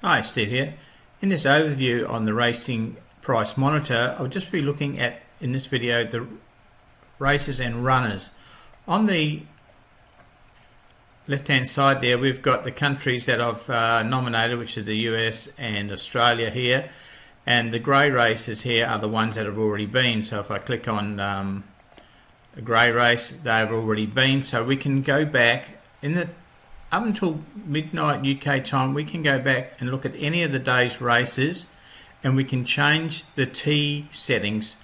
Hi, Steve here. In this overview on the racing price monitor, I'll just be looking at, in this video, the races and runners. On the left hand side there, we've got the countries that I've nominated, which are the US and Australia here, and the grey races here are the ones that have already been. So if I click on a grey race, they've already been, so we can go back in the up until midnight UK time. We can go back and look at any of the day's races, and we can change the T settings.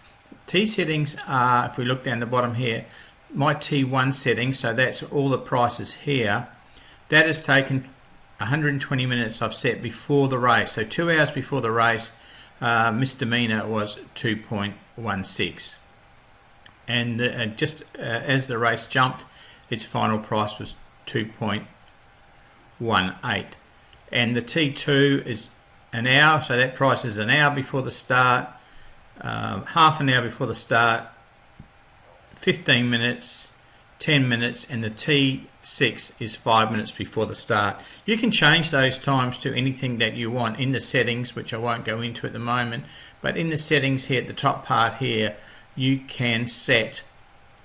T settings are, if we look down the bottom here, my T1 settings, so that's all the prices here. That has taken 120 minutes I've set before the race. So 2 hours before the race, misdemeanor was 2.16. And as the race jumped, its final price was 2.18. And the T2 is an hour, so that price is an hour before the start, half an hour before the start, 15 minutes, 10 minutes, and the T6 is 5 minutes before the start. You can change those times to anything that you want in the settings, which I won't go into at the moment, but in the settings here at the top part here, you can set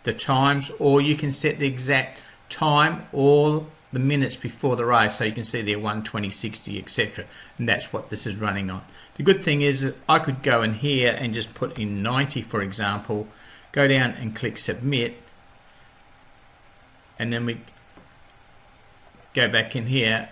the times, or you can set the exact time or the minutes before the race, so you can see there 1:20, 60, etc. And that's what this is running on. The good thing is that I could go in here and just put in 90, for example, go down and click submit, and then we go back in here,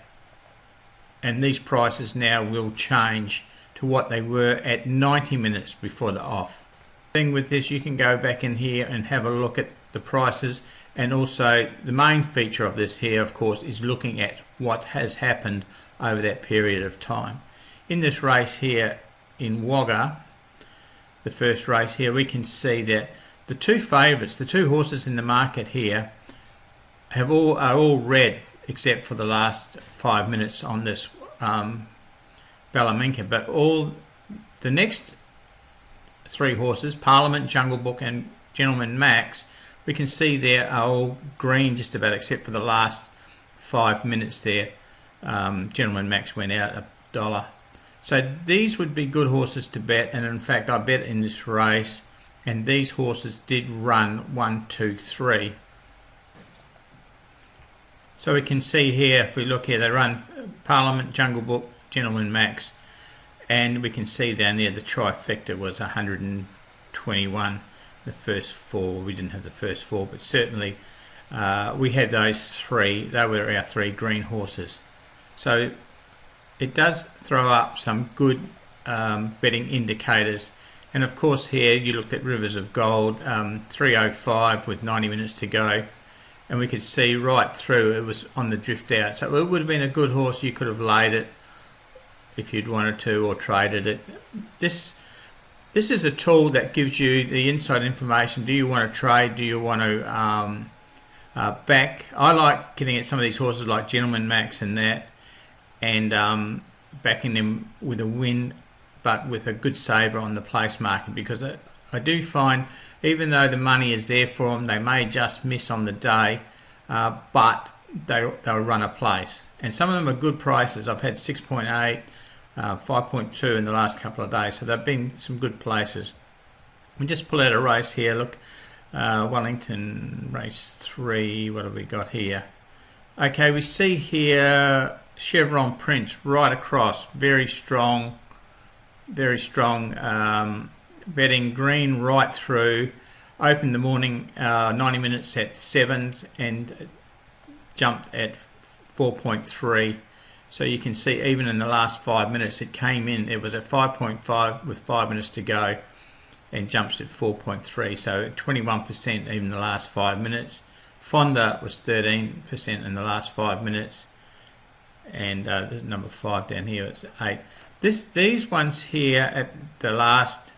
and these prices now will change to what they were at 90 minutes before the off. Thing with this, you can go back in here and have a look at the prices, and also the main feature of this here, of course, is looking at what has happened over that period of time. In this race here in Wagga, the first race here, we can see that the two favourites, the two horses in the market here, are all red except for the last 5 minutes on this Balaminka, but all the next three horses, Parliament, Jungle Book and Gentleman Max, we can see there are all green just about except for the last 5 minutes there. Gentleman Max went out $1. So these would be good horses to bet, and in fact I bet in this race, and these horses did run 1, 2, 3. So we can see here, if we look here, they run Parliament, Jungle Book, Gentleman Max, and we can see down there the trifecta was 121. The first four, we didn't have the first four, but certainly we had those three. They were our three green horses. So it does throw up some good betting indicators. And of course here you looked at Rivers of Gold, 305 with 90 minutes to go, and we could see right through it was on the drift out. So it would have been a good horse. You could have laid it if you'd wanted to, or traded it. This is a tool that gives you the inside information. Do you want to trade? Do you want to back? I like getting at some of these horses like Gentleman Max and that, and backing them with a win, but with a good saver on the place market, because I do find, even though the money is there for them, they may just miss on the day, but they'll run a place. And some of them are good prices. I've had 6.8, 5.2 in the last couple of days, so they've been some good places. We just pull out a race here. Look, Wellington race 3. What have we got here? Okay, we see here Chevron Prince right across, very strong, betting green right through. Opened the morning 90 minutes at 7 and jumped at 4.3. So you can see even in the last 5 minutes it came in. It was at 5.5 with 5 minutes to go and jumps at 4.3. So 21% even the last 5 minutes. Fonda was 13% in the last 5 minutes. And the number 5 down here is 8. These ones here at the last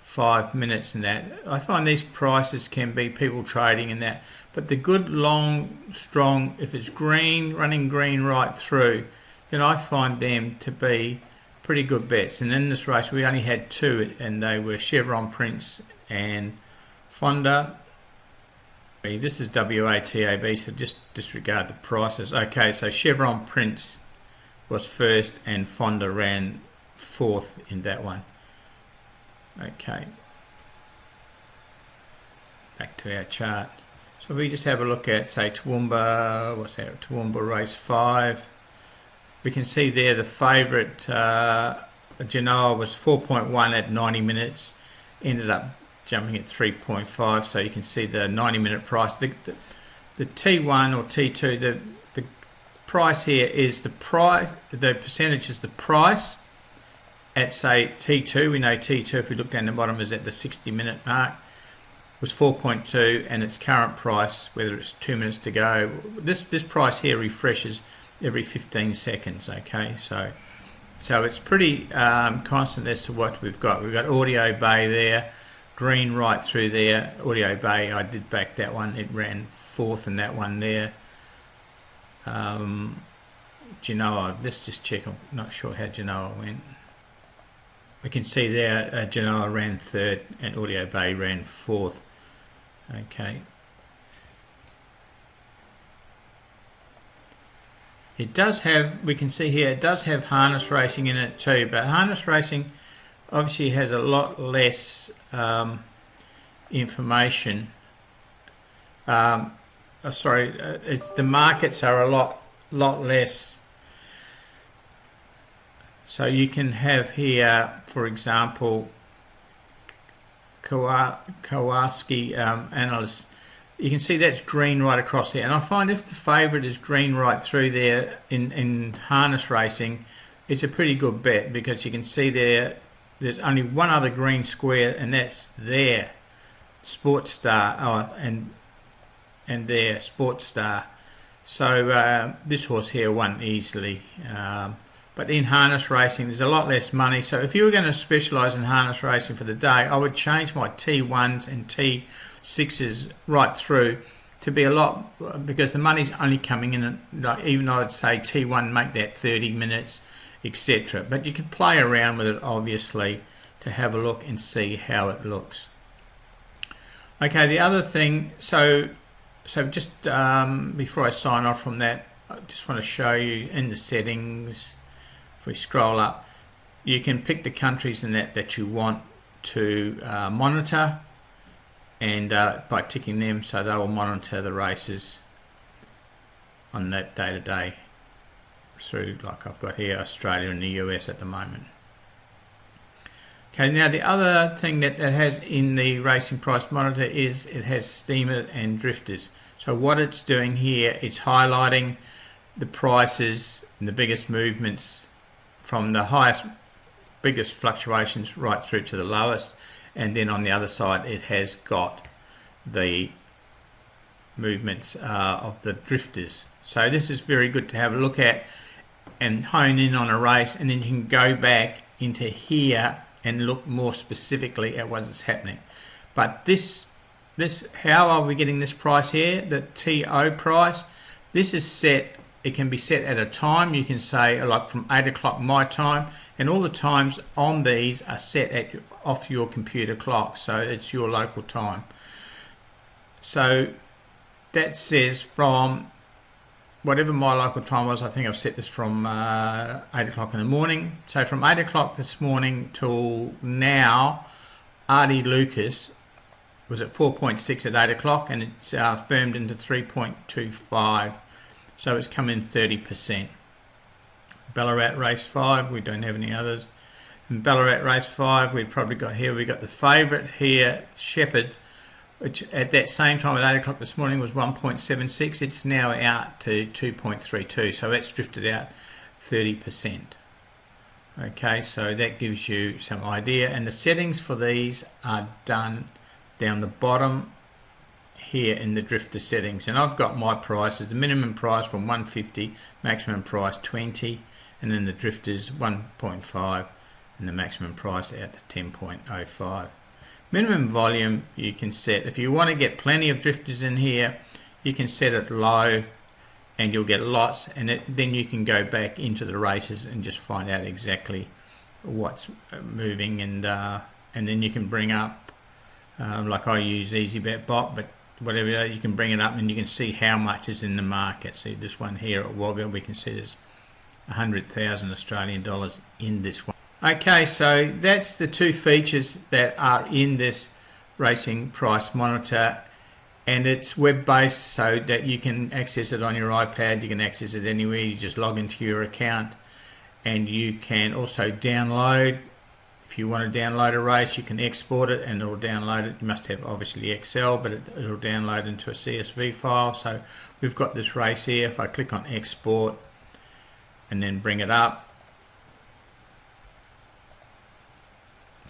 5 minutes and that, I find these prices can be people trading in that, but the good long strong, if it's green, running green right through, then I find them to be pretty good bets. And in this race we only had two, and they were Chevron Prince and Fonda. This is WATAB, so just disregard the prices. Okay, so Chevron Prince was first and Fonda ran fourth in that one. Okay, back to our chart. So if we just have a look at, say, Toowoomba, what's that, Toowoomba race 5, we can see there the favourite Genoa was 4.1 at 90 minutes, ended up jumping at 3.5, so you can see the 90-minute price. The T1 or T2, the price here is the percentage is the price at, say, T2. We know T2, if we look down the bottom, is at the 60-minute mark, was 4.2, and its current price, whether it's 2 minutes to go, this price here refreshes every 15 seconds. Okay, so it's pretty constant as to what we've got. We've got Audio Bay there, green right through there. Audio Bay, I did back that one, it ran fourth in that one there. Genoa, let's just check, I'm not sure how Genoa went. We can see there Genoa ran third and Audio Bay ran fourth. Okay, it does have, we can see here, it does have harness racing in it too, but harness racing obviously has a lot less information. It's the markets are a lot less. So you can have here, for example, Kowalski analysts. You can see that's green right across there, and I find if the favourite is green right through there in harness racing, it's a pretty good bet, because you can see there's only one other green square, and that's there, Sports Star, and there, Sports Star. So this horse here won easily. But in harness racing, there's a lot less money. So if you were going to specialise in harness racing for the day, I would change my T1s and T6s right through to be a lot, because the money's only coming in, like, even though I'd say T1 make that 30 minutes, etc. But you can play around with it, obviously, to have a look and see how it looks. Okay, the other thing, so just before I sign off from that, I just want to show you in the settings. If we scroll up, you can pick the countries in that you want to monitor, and by ticking them, so they will monitor the races on that day-to-day through, like I've got here, Australia and the US at the moment. Okay, now the other thing that it has in the Racing Price Monitor is it has steamer and drifters. So what it's doing here, it's highlighting the prices and the biggest movements from the biggest fluctuations right through to the lowest, and then on the other side it has got the movements of the drifters. So this is very good to have a look at and hone in on a race, and then you can go back into here and look more specifically at what is happening. But this how are we getting this price here, the TO price? This is set, it can be set at a time. You can say, like, from 8 o'clock my time, and all the times on these are set off your computer clock, so it's your local time. So that says from whatever my local time was, I think I've set this from 8 o'clock in the morning. So from 8 o'clock this morning till now, Artie Lucas was at 4.6 at 8 o'clock, and it's firmed into 3.25. So it's come in 30%. Ballarat race 5, we don't have any others. In Ballarat race 5, we've probably got here, we got the favourite here, Shepherd, which at that same time at 8 o'clock this morning was 1.76. It's now out to 2.32, so that's drifted out 30%. Okay, so that gives you some idea, and the settings for these are done down the bottom here in the drifter settings, and I've got my prices, the minimum price from 150, maximum price 20, and then the drifters 1.5, and the maximum price out to 10.05. Minimum volume you can set, if you want to get plenty of drifters in here, you can set it low and you'll get lots, and then you can go back into the races and just find out exactly what's moving, and then you can bring up, like I use EasyBet Bot, but whatever, you can bring it up and you can see how much is in the market. See this one here at Wagga, we can see there's 100,000 Australian dollars in this one. Okay, so that's the two features that are in this racing price monitor, and it's web-based so that you can access it on your iPad, you can access it anywhere, you just log into your account, and you can also download. If you want to download a race, you can export it and it'll download it. You must have obviously Excel, but it'll download into a CSV file. So we've got this race here. If I click on export and then bring it up,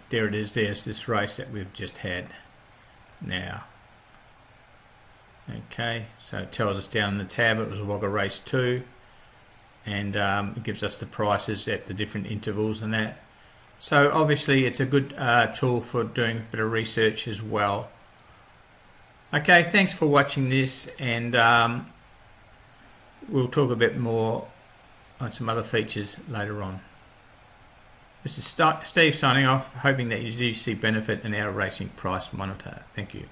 there it is. There's this race that we've just had now. Okay, so it tells us down in the tab it was Wagga Race 2, and it gives us the prices at the different intervals and that. So obviously it's a good tool for doing a bit of research as well. Okay, thanks for watching this, and we'll talk a bit more on some other features later on. This is Steve signing off, hoping that you do see benefit in our racing price monitor. Thank you.